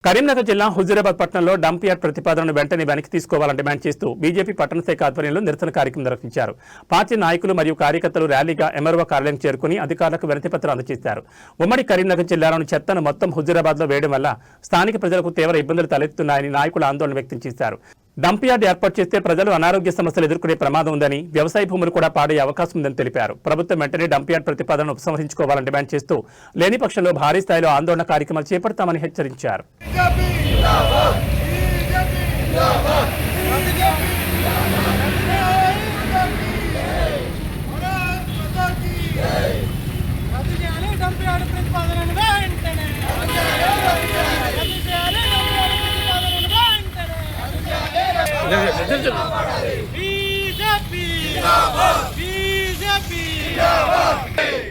కరీంనగర్ జిల్లా హుజూరాబాద్ పట్టణంలో dump yard ప్రతిపాదనను వెంటనే వెనక్కి తీసుకోవాలని డిమాండ్ చేస్తూ బీజేపీ పట్టణ శాఖ ఆధ్వర్యంలో నిరసన కార్యక్రమం నిర్వహించారు. పార్టీ నాయకులు మరియు కార్యకర్తలు ర్యాలీగా ఎంఆర్ఓ కార్యాలయం చేరుకుని అధికారులకు వినతిపత్రం అందజేశారు. ఉమ్మడి కరీంనగర్ జిల్లాలోని చెత్తను మొత్తం హుజూరాబాద్లో వేయడం వల్ల స్థానిక ప్రజలకు తీవ్ర ఇబ్బందులు తలెత్తుతున్నాయని నాయకులు ఆందోళన వ్యక్తం చేశారు. డంప్ యార్డ్ ఏర్పాటు చేస్తే ప్రజలు అనారోగ్య సమస్యలు ఎదుర్కొనే ప్రమాదం ఉందని, వ్యవసాయ భూములు కూడా పాడయ్యే అవకాశం ఉందని తెలిపారు. ప్రభుత్వం వెంటనే డంప్ యార్డ్ ప్రతిపాదనను ఉపసంహరించుకోవాలని డిమాండ్ చేస్తూ లేని పక్షంలో భారీ స్థాయిలో ఆందోళన కార్యక్రమాలు చేపడతామని హెచ్చరించారు.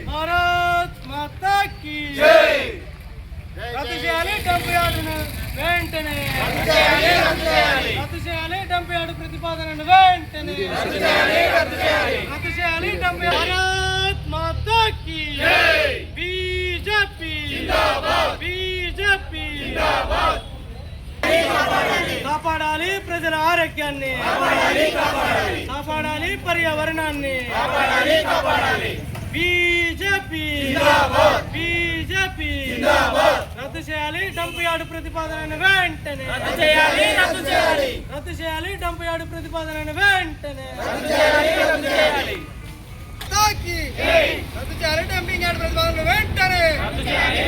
भारत माता की जय। रद्द చేయాలి డంప్ యార్డును వెంటనే, రద్దు చేయాలి డంప్ యార్డు ప్రతిపాదనను వెంటనే, రద్దు చేయాలి డంప్ యార్డు. భారత్ మాతా की జై। బీజేపీ జిందాబాద్, బీజేపీ జిందాబాద్. కాపాడాలి ప్రజల ఆరోగ్యాన్ని, కాపాడాలి పర్యావరణాన్ని. బీజేపీ బీజేపీ రద్దు చేయాలి డంప్ యార్డు ప్రతిపాదనను వెంటనే, రద్దు చేయాలి డంప్ యార్డు ప్రతిపాదనను వెంటనే, రద్దు చేయాలి డంపింగ్ యార్డు ప్రతిపాదనను వెంటనే, రద్దు చేయాలి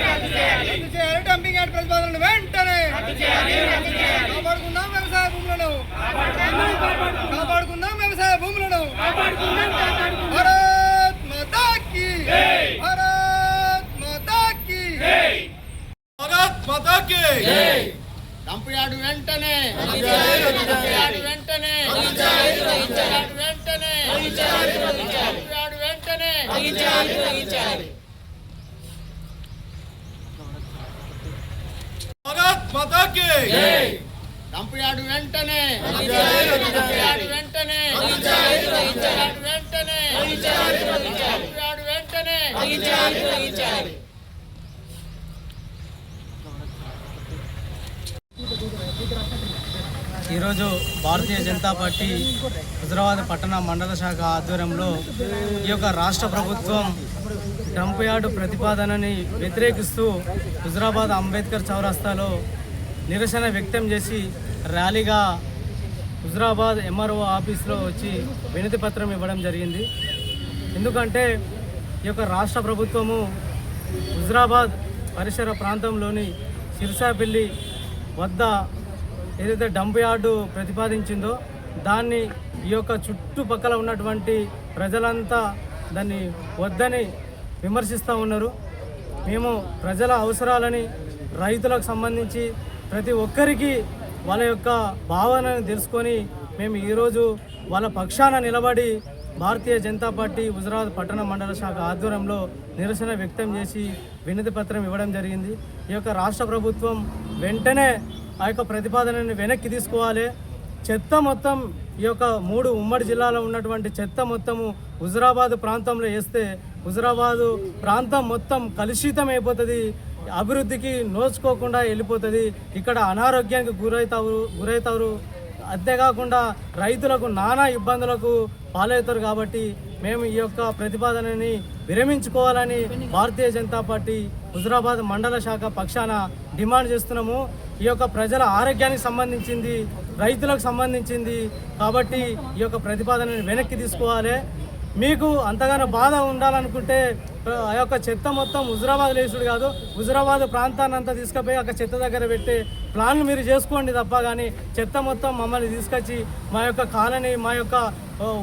డంపింగ్ యార్డు ప్రతిపాదనను వెంటనే. కాపాడుకుందాం వ్యవసాయ భూములను, కాపాడుకుందాం వ్యవసాయ భూములను. భారత్ మాతా की భారత్ మాతా की భారత్ మాతా की డంప్ యార్డు వెంటనే, డంప్ యార్డు వెంటనే, డంప్ యార్డు వెంటనే. భారత్ మాతా की డంప్ యార్డు వెంటనే, డంప్ యార్డు వెంటనే, డంప్ యార్డు వెంటనే. ఈరోజు భారతీయ జనతా పార్టీ హుజూరాబాద్ పట్టణ మండల శాఖ ఆధ్వర్యంలో ఈ యొక్క రాష్ట్ర ప్రభుత్వం డంప్ యార్డు ప్రతిపాదనని వ్యతిరేకిస్తూ హుజూరాబాద్ అంబేద్కర్ చౌరస్తాలో నిరసన వ్యక్తం చేసి ర్యాలీగా హుజూరాబాద్ ఎంఆర్ఓ ఆఫీస్లో వచ్చి వినతి పత్రం ఇవ్వడం జరిగింది. ఎందుకంటే ఈ యొక్క రాష్ట్ర ప్రభుత్వము హుజూరాబాద్ పరిసర ప్రాంతంలోని సిరిసాపల్లి వద్ద ఏదైతే డంప్ యార్డు ప్రతిపాదించిందో దాన్ని ఈ యొక్క చుట్టుపక్కల ఉన్నటువంటి ప్రజలంతా దాన్ని వద్దని విమర్శిస్తూ ఉన్నారు. మేము ప్రజల అవసరాలని, రైతులకు సంబంధించి ప్రతి ఒక్కరికి వాళ్ళ యొక్క భావనను తెలుసుకొని మేము ఈరోజు వాళ్ళ పక్షాన నిలబడి భారతీయ జనతా పార్టీ హుజూరాబాద్ పట్టణ మండల శాఖ ఆధ్వర్యంలో నిరసన వ్యక్తం చేసి వినతి పత్రం ఇవ్వడం జరిగింది. ఈ యొక్క రాష్ట్ర ప్రభుత్వం వెంటనే ఆ యొక్క ప్రతిపాదనని వెనక్కి తీసుకోవాలి. చెత్త మొత్తం ఈ యొక్క 3 ఉమ్మడి జిల్లాలో ఉన్నటువంటి చెత్త మొత్తము హుజూరాబాద్ ప్రాంతంలో వేస్తే హుజూరాబాదు ప్రాంతం మొత్తం కలుషితం అయిపోతుంది, అభివృద్ధికి నోచుకోకుండా వెళ్ళిపోతుంది. ఇక్కడ అనారోగ్యానికి గురవుతారు. అంతేకాకుండా రైతులకు నానా ఇబ్బందులకు పాలవుతారు. కాబట్టి మేము ఈ యొక్క ప్రతిపాదనని విరమించుకోవాలని భారతీయ జనతా పార్టీ హుజూరాబాద్ మండల శాఖ పక్షాన డిమాండ్ చేస్తున్నాము. ఈ యొక్క ప్రజల ఆరోగ్యానికి సంబంధించింది, రైతులకు సంబంధించింది. కాబట్టి ఈ యొక్క ప్రతిపాదనని వెనక్కి తీసుకోవాలి. మీకు అంతగానో బాధ ఉండాలనుకుంటే ఆ యొక్క చెత్త మొత్తం హుజూరాబాద్ లేసుడు కాదు, హుజూరాబాద్ ప్రాంతాన్ని అంతా తీసుకుపోయి అక్కడ చెత్త దగ్గర పెట్టే ప్లాన్లు మీరు చేసుకోండి తప్ప. కానీ చెత్త మొత్తం మమ్మల్ని తీసుకొచ్చి మా యొక్క కాలనీ, మా యొక్క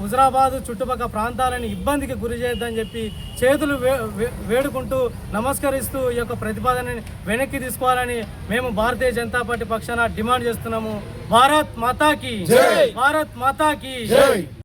హుజూరాబాద్ చుట్టుపక్కల ప్రాంతాలని ఇబ్బందికి గురి చేయొద్దని చెప్పి చేతులు వేడుకుంటూ నమస్కరిస్తూ ఈ యొక్క ప్రతిపాదనని వెనక్కి తీసుకోవాలని మేము భారతీయ జనతా పార్టీ పక్షాన డిమాండ్ చేస్తున్నాము. భారత్ మాతా की జై, భారత్ మాతా की జై.